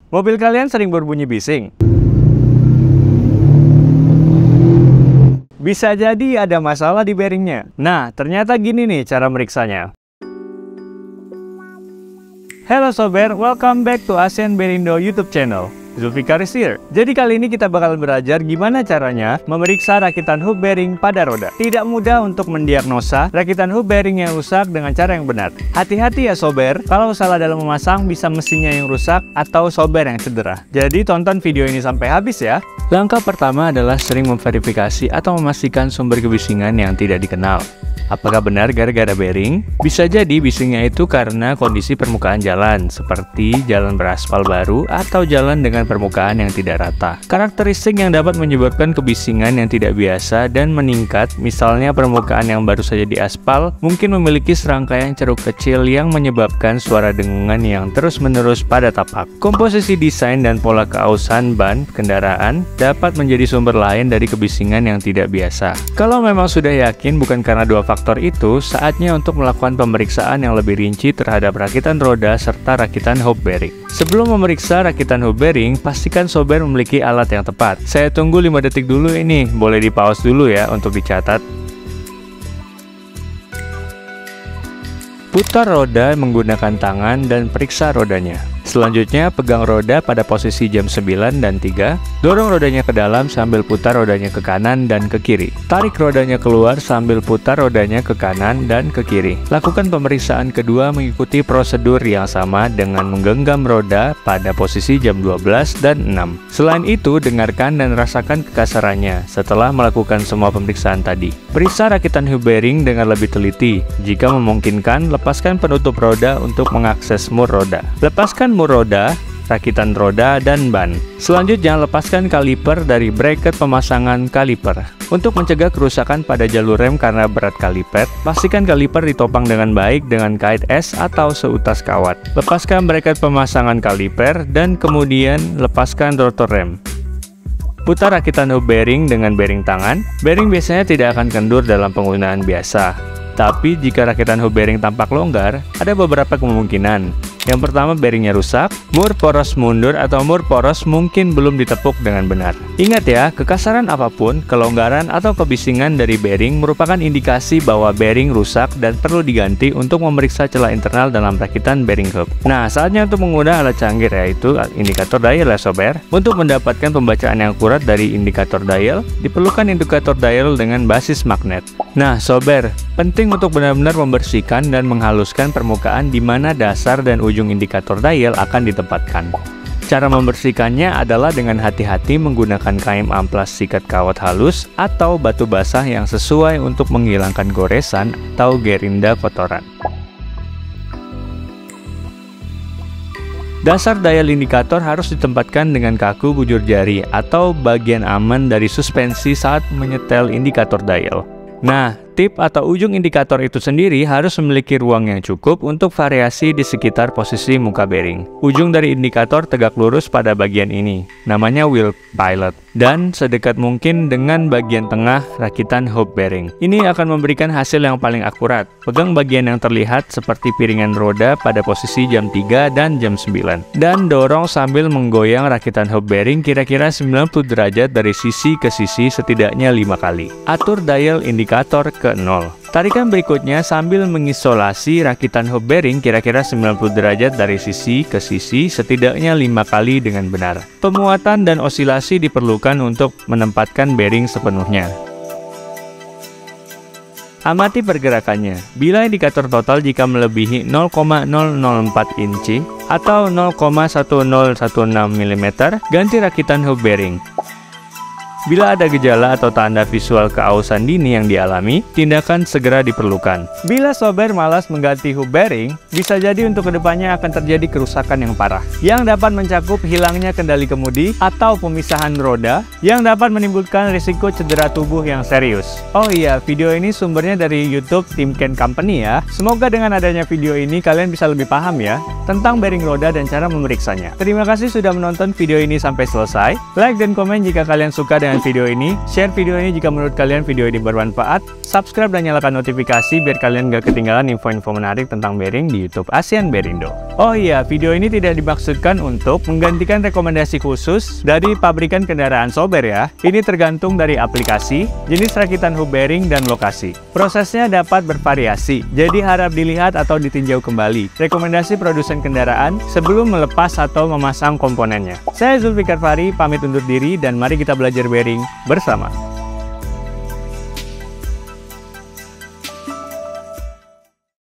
Mobil kalian sering berbunyi bising? Bisa jadi ada masalah di bearingnya. Nah, ternyata gini nih cara meriksanya. Halo sober, welcome back to ASEAN Bearindo YouTube channel. Zulfikar is here. Jadi kali ini kita bakal belajar gimana caranya memeriksa rakitan hub bearing pada roda. Tidak mudah untuk mendiagnosa rakitan hub bearing yang rusak dengan cara yang benar. Hati-hati ya sober, kalau salah dalam memasang bisa mesinnya yang rusak atau sober yang cedera. Jadi tonton video ini sampai habis ya. Langkah pertama adalah sering memverifikasi atau memastikan sumber kebisingan yang tidak dikenal. Apakah benar gara-gara bearing? Bisa jadi bisingnya itu karena kondisi permukaan jalan, seperti jalan beraspal baru atau jalan dengan permukaan yang tidak rata. Karakteristik yang dapat menyebabkan kebisingan yang tidak biasa dan meningkat, misalnya permukaan yang baru saja diaspal, mungkin memiliki serangkaian ceruk kecil yang menyebabkan suara dengungan yang terus-menerus pada tapak. Komposisi desain dan pola keausan ban kendaraan dapat menjadi sumber lain dari kebisingan yang tidak biasa. Kalau memang sudah yakin bukan karena dua faktor itu, saatnya untuk melakukan pemeriksaan yang lebih rinci terhadap rakitan roda serta rakitan hub bearing. Sebelum memeriksa rakitan hub bearing, pastikan sober memiliki alat yang tepat. Saya tunggu 5 detik dulu ini, boleh di pause dulu ya untuk dicatat. Putar roda menggunakan tangan dan periksa rodanya. Selanjutnya, pegang roda pada posisi jam 9 dan 3. Dorong rodanya ke dalam sambil putar rodanya ke kanan dan ke kiri. Tarik rodanya keluar sambil putar rodanya ke kanan dan ke kiri. Lakukan pemeriksaan kedua mengikuti prosedur yang sama dengan menggenggam roda pada posisi jam 12 dan 6. Selain itu, dengarkan dan rasakan kekasarannya setelah melakukan semua pemeriksaan tadi. Periksa rakitan hub bearing dengan lebih teliti. Jika memungkinkan, lepaskan penutup roda untuk mengakses mur roda. Lepaskan mur roda, rakitan roda, dan ban. Selanjutnya, lepaskan kaliper dari bracket pemasangan kaliper. Untuk mencegah kerusakan pada jalur rem karena berat kaliper, pastikan kaliper ditopang dengan baik dengan kait es atau seutas kawat. Lepaskan bracket pemasangan kaliper dan kemudian lepaskan rotor rem. Putar rakitan hub bearing dengan bearing tangan. Bearing biasanya tidak akan kendur dalam penggunaan biasa. Tapi jika rakitan hub bearing tampak longgar, ada beberapa kemungkinan. Yang pertama, bearingnya rusak, mur poros mundur atau mur poros mungkin belum ditepuk dengan benar. Ingat ya, kekasaran apapun, kelonggaran atau kebisingan dari bearing merupakan indikasi bahwa bearing rusak dan perlu diganti untuk memeriksa celah internal dalam rakitan bearing hub. Nah, saatnya untuk menggunakan alat canggih yaitu indikator dial ya sober. Untuk mendapatkan pembacaan yang akurat dari indikator dial, diperlukan indikator dial dengan basis magnet. Nah, sober, penting untuk benar-benar membersihkan dan menghaluskan permukaan di mana dasar dan ujung indikator dial akan ditempatkan. Cara membersihkannya adalah dengan hati-hati menggunakan kain amplas sikat kawat halus atau batu basah yang sesuai untuk menghilangkan goresan atau gerinda kotoran. Dasar dial indikator harus ditempatkan dengan kaku bujur jari atau bagian aman dari suspensi saat menyetel indikator dial. Nah, tip atau ujung indikator itu sendiri harus memiliki ruang yang cukup untuk variasi di sekitar posisi muka bearing. Ujung dari indikator tegak lurus pada bagian ini, namanya wheel pilot, dan sedekat mungkin dengan bagian tengah rakitan hub bearing. Ini akan memberikan hasil yang paling akurat. Pegang bagian yang terlihat seperti piringan roda pada posisi jam 3 dan jam 9. Dan dorong sambil menggoyang rakitan hub bearing kira-kira 90 derajat dari sisi ke sisi setidaknya 5 kali. Atur dial indikator ke 0. Tarikan berikutnya sambil mengisolasi rakitan hub bearing kira-kira 90 derajat dari sisi ke sisi setidaknya 5 kali dengan benar. Pemuatan dan osilasi diperlukan untuk menempatkan bearing sepenuhnya. Amati pergerakannya. Bila indikator total jika melebihi 0,004 inci atau 0,1016 mm, ganti rakitan hub bearing. Bila ada gejala atau tanda visual keausan dini yang dialami, tindakan segera diperlukan. Bila sober malas mengganti hub bearing, bisa jadi untuk kedepannya akan terjadi kerusakan yang parah, yang dapat mencakup hilangnya kendali kemudi atau pemisahan roda, yang dapat menimbulkan risiko cedera tubuh yang serius. Oh iya, video ini sumbernya dari YouTube Timken Company ya. Semoga dengan adanya video ini kalian bisa lebih paham ya tentang bearing roda dan cara memeriksanya. Terima kasih sudah menonton video ini sampai selesai. Like dan komen jika kalian suka dengan dengan video ini, share video ini jika menurut kalian video ini bermanfaat, subscribe dan nyalakan notifikasi biar kalian gak ketinggalan info-info menarik tentang bearing di YouTube ASEAN Bearindo. Oh iya, video ini tidak dimaksudkan untuk menggantikan rekomendasi khusus dari pabrikan kendaraan Sober ya. Ini tergantung dari aplikasi, jenis rakitan hub bearing, dan lokasi. Prosesnya dapat bervariasi, jadi harap dilihat atau ditinjau kembali rekomendasi produsen kendaraan sebelum melepas atau memasang komponennya. Saya Zulfikar Fahri, pamit undur diri dan mari kita belajar bearing bersama.